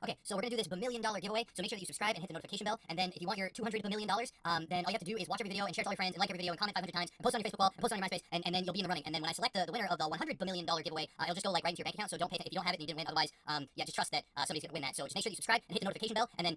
Okay, so we're gonna do this $1,000,000 giveaway, so make sure that you subscribe and hit the notification bell, and then if you want your $200 million, then all you have to do is watch every video and share it to all your friends and like every video and comment 500 times and post it on your Facebook wall and post it on your MySpace, and then you'll be in the running. And then when I select the winner of the $100 million giveaway, it'll just go like right into your bank account, so don't pay if you don't have it and you didn't win. Otherwise, yeah, just trust that somebody's gonna win that. So just make sure that you subscribe and hit the notification bell, and then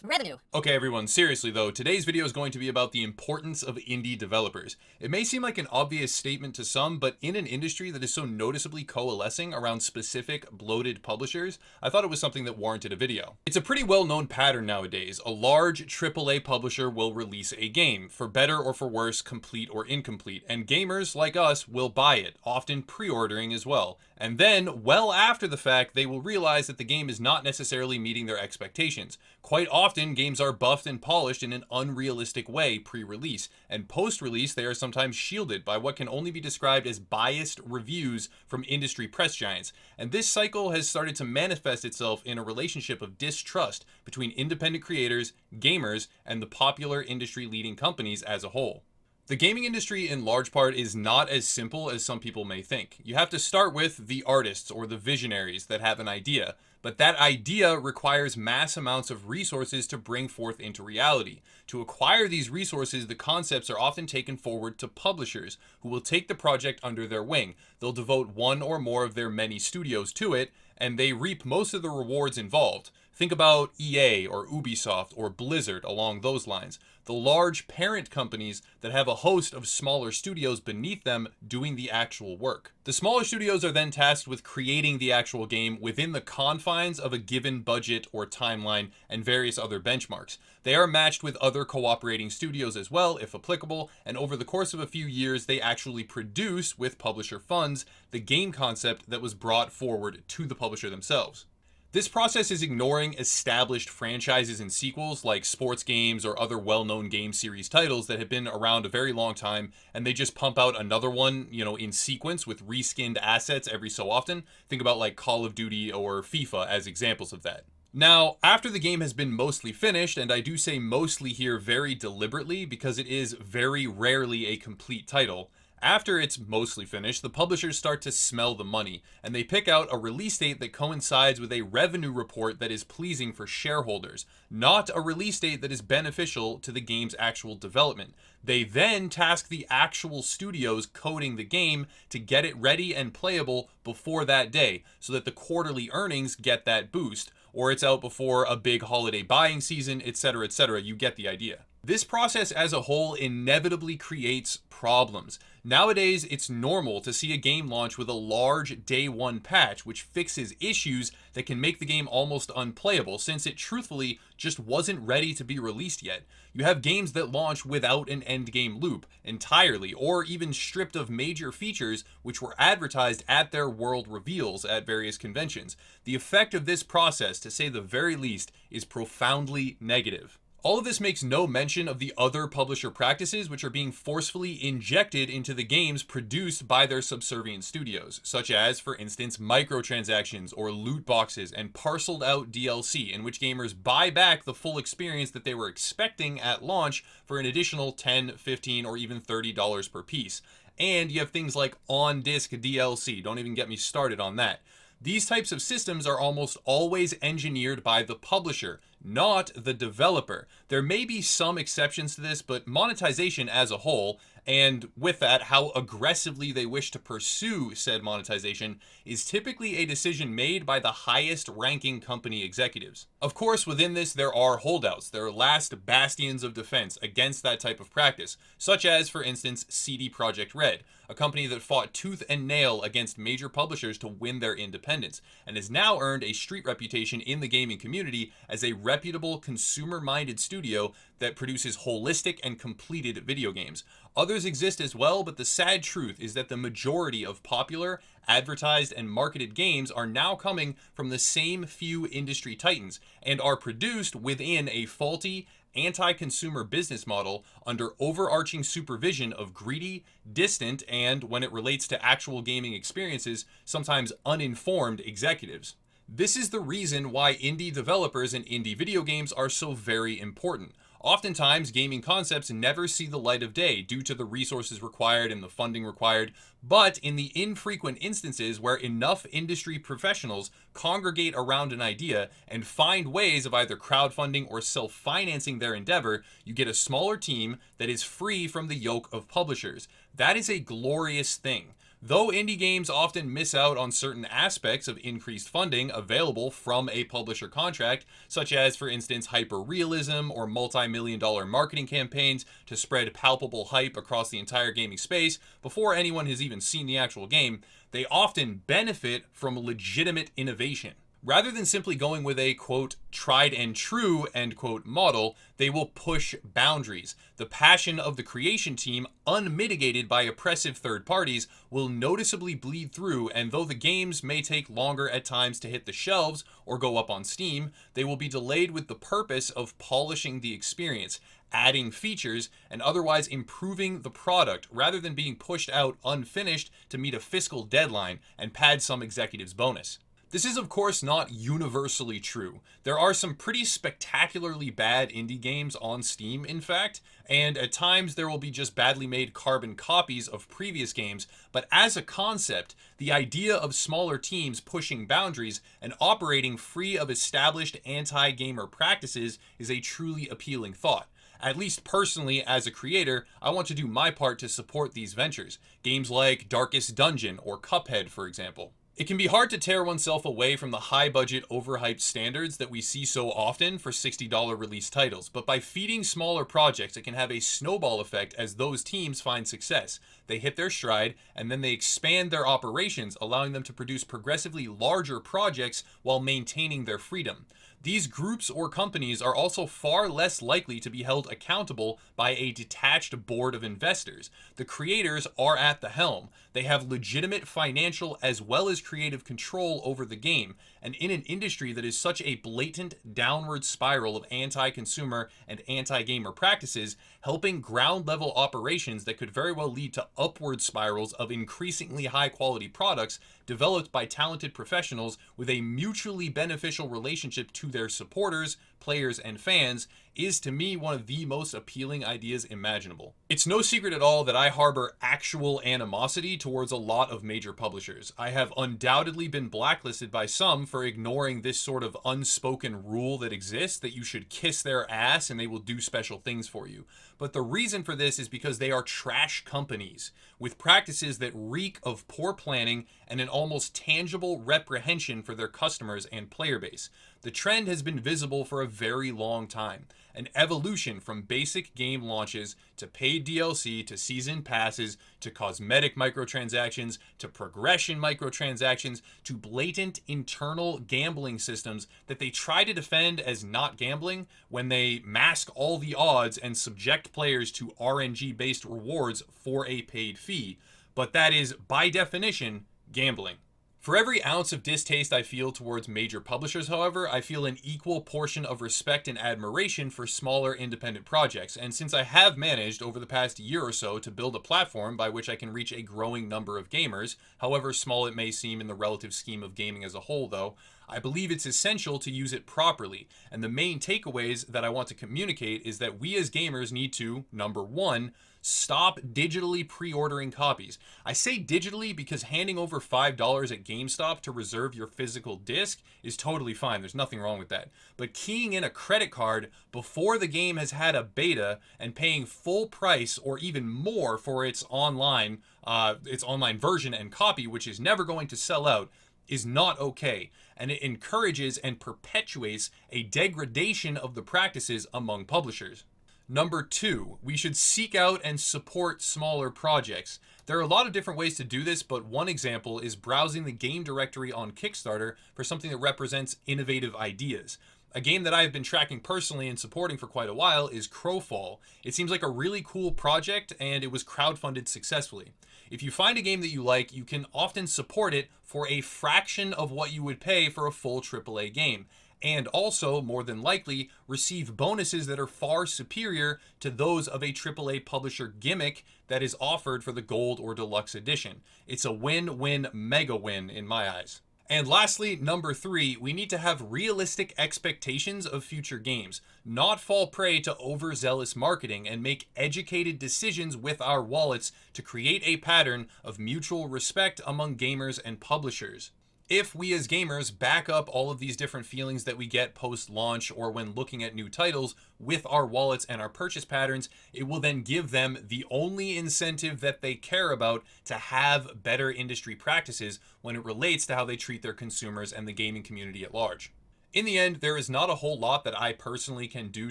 revenue. Okay, everyone, seriously though, today's video is going to be about the importance of indie developers. It may seem like an obvious statement to some, but in an industry that is so noticeably coalescing around specific bloated publishers, I thought it was something that warranted a video. It's a pretty well-known pattern nowadays. A large AAA publisher will release a game, for better or for worse, complete or incomplete, and gamers like us will buy it, often pre-ordering as well. And then, well after the fact, they will realize that the game is not necessarily meeting their expectations. Quite often, games are buffed and polished in an unrealistic way pre-release, and post-release they are sometimes shielded by what can only be described as biased reviews from industry press giants. And this cycle has started to manifest itself in a relationship of distrust between independent creators, gamers, and the popular industry-leading companies as a whole. The gaming industry in large part is not as simple as some people may think. You have to start with the artists or the visionaries that have an idea, but that idea requires mass amounts of resources to bring forth into reality. To acquire these resources, the concepts are often taken forward to publishers who will take the project under their wing. They'll devote one or more of their many studios to it, and they reap most of the rewards involved. Think about EA or Ubisoft or Blizzard along those lines. The large parent companies that have a host of smaller studios beneath them doing the actual work. The smaller studios are then tasked with creating the actual game within the confines of a given budget or timeline and various other benchmarks. They are matched with other cooperating studios as well, if applicable, and over the course of a few years, they actually produce, with publisher funds, the game concept that was brought forward to the publisher themselves. This process is ignoring established franchises and sequels like sports games or other well-known game series titles that have been around a very long time, and they just pump out another one, in sequence with reskinned assets every so often. Think about like Call of Duty or FIFA as examples of that. Now, after the game has been mostly finished, and I do say mostly here very deliberately because it is very rarely a complete title, after it's mostly finished, the publishers start to smell the money, and they pick out a release date that coincides with a revenue report that is pleasing for shareholders, not a release date that is beneficial to the game's actual development. They then task the actual studios coding the game to get it ready and playable before that day, so that the quarterly earnings get that boost, or it's out before a big holiday buying season, etc., etc. You get the idea. This process as a whole inevitably creates problems. Nowadays, it's normal to see a game launch with a large day one patch, which fixes issues that can make the game almost unplayable, since it truthfully just wasn't ready to be released yet. You have games that launch without an endgame loop entirely, or even stripped of major features which were advertised at their world reveals at various conventions. The effect of this process, to say the very least, is profoundly negative. All of this makes no mention of the other publisher practices which are being forcefully injected into the games produced by their subservient studios, such as, for instance, microtransactions or loot boxes and parceled out DLC, in which gamers buy back the full experience that they were expecting at launch for an additional $10, $15, or even $30 per piece. And you have things like on-disc DLC. Don't even get me started on that. These types of systems are almost always engineered by the publisher, not the developer. There may be some exceptions to this, but monetization as a whole, and with that, how aggressively they wish to pursue said monetization, is typically a decision made by the highest ranking company executives. Of course, within this, there are holdouts. There are last bastions of defense against that type of practice, such as, for instance, CD Projekt Red, a company that fought tooth and nail against major publishers to win their independence, and has now earned a street reputation in the gaming community as a reputable, consumer-minded studio that produces holistic and completed video games. Others exist as well, but the sad truth is that the majority of popular, advertised, and marketed games are now coming from the same few industry titans, and are produced within a faulty, anti-consumer business model under overarching supervision of greedy, distant, and, when it relates to actual gaming experiences, sometimes uninformed executives. This is the reason why indie developers and indie video games are so very important. Oftentimes, gaming concepts never see the light of day due to the resources required and the funding required, but in the infrequent instances where enough industry professionals congregate around an idea and find ways of either crowdfunding or self-financing their endeavor, you get a smaller team that is free from the yoke of publishers. That is a glorious thing. Though indie games often miss out on certain aspects of increased funding available from a publisher contract, such as, for instance, hyper-realism or multi-million-dollar marketing campaigns to spread palpable hype across the entire gaming space before anyone has even seen the actual game, they often benefit from legitimate innovation. Rather than simply going with a, quote, tried and true, end quote, model, they will push boundaries. The passion of the creation team, unmitigated by oppressive third parties, will noticeably bleed through, and though the games may take longer at times to hit the shelves or go up on Steam, they will be delayed with the purpose of polishing the experience, adding features, and otherwise improving the product rather than being pushed out unfinished to meet a fiscal deadline and pad some executive's bonus. This is of course not universally true. There are some pretty spectacularly bad indie games on Steam, in fact, and at times there will be just badly made carbon copies of previous games, but as a concept, the idea of smaller teams pushing boundaries and operating free of established anti-gamer practices is a truly appealing thought. At least personally, as a creator, I want to do my part to support these ventures. Games like Darkest Dungeon or Cuphead, for example. It can be hard to tear oneself away from the high-budget, overhyped standards that we see so often for $60 release titles, but by feeding smaller projects, it can have a snowball effect as those teams find success. They hit their stride, and then they expand their operations, allowing them to produce progressively larger projects while maintaining their freedom. These groups or companies are also far less likely to be held accountable by a detached board of investors. The creators are at the helm. They have legitimate financial as well as creative control over the game, and in an industry that is such a blatant downward spiral of anti-consumer and anti-gamer practices, helping ground-level operations that could very well lead to upward spirals of increasingly high-quality products developed by talented professionals with a mutually beneficial relationship to their supporters, players, and fans is to me one of the most appealing ideas imaginable. It's no secret at all that I harbor actual animosity towards a lot of major publishers. I have undoubtedly been blacklisted by some for ignoring this sort of unspoken rule that exists, that you should kiss their ass and they will do special things for you. But the reason for this is because they are trash companies with practices that reek of poor planning and an almost tangible reprehension for their customers and player base. The trend has been visible for a very long time. An evolution from basic game launches to paid DLC to season passes to cosmetic microtransactions to progression microtransactions to blatant internal gambling systems that they try to defend as not gambling when they mask all the odds and subject players to RNG-based rewards for a paid fee. But that is, by definition, gambling. For every ounce of distaste I feel towards major publishers, however, I feel an equal portion of respect and admiration for smaller independent projects. And since I have managed over the past year or so to build a platform by which I can reach a growing number of gamers, however small it may seem in the relative scheme of gaming as a whole though, I believe it's essential to use it properly. And the main takeaways that I want to communicate is that we as gamers need to, number one, stop digitally pre-ordering copies. I say digitally because handing over $5 at GameStop to reserve your physical disc is totally fine. There's nothing wrong with that. But keying in a credit card before the game has had a beta and paying full price or even more for its online version and copy, which is never going to sell out, is not okay. And it encourages and perpetuates a degradation of the practices among publishers. Number two, we should seek out and support smaller projects. There are a lot of different ways to do this, but one example is browsing the game directory on Kickstarter for something that represents innovative ideas. A game that I've been tracking personally and supporting for quite a while is Crowfall. It seems like a really cool project and it was crowdfunded successfully. If you find a game that you like, you can often support it for a fraction of what you would pay for a full AAA game. And also, more than likely, receive bonuses that are far superior to those of a AAA publisher gimmick that is offered for the gold or deluxe edition. It's a win-win mega win in my eyes. And lastly, number 3, we need to have realistic expectations of future games, not fall prey to overzealous marketing, and make educated decisions with our wallets to create a pattern of mutual respect among gamers and publishers. If we as gamers back up all of these different feelings that we get post-launch or when looking at new titles with our wallets and our purchase patterns, it will then give them the only incentive that they care about to have better industry practices when it relates to how they treat their consumers and the gaming community at large. In the end, there is not a whole lot that I personally can do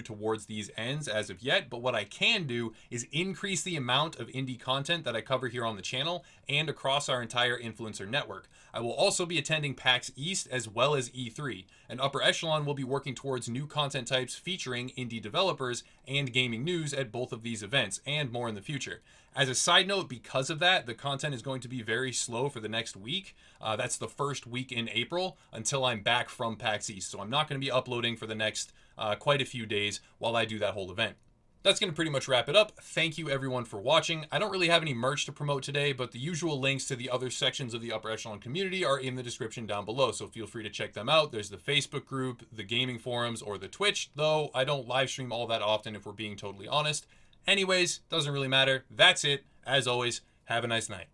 towards these ends as of yet, but what I can do is increase the amount of indie content that I cover here on the channel and across our entire influencer network. I will also be attending PAX East as well as E3, and Upper Echelon will be working towards new content types featuring indie developers and gaming news at both of these events, and more in the future. As a side note, because of that, the content is going to be very slow for the next week. That's the first week in April until I'm back from PAX East. So I'm not going to be uploading for the next quite a few days while I do that whole event. That's going to pretty much wrap it up. Thank you everyone for watching. I don't really have any merch to promote today, but the usual links to the other sections of the Upper Echelon community are in the description down below, so feel free to check them out. There's the Facebook group, the gaming forums, or the Twitch, though I don't live stream all that often if we're being totally honest. Anyways, doesn't really matter. That's it. As always, have a nice night.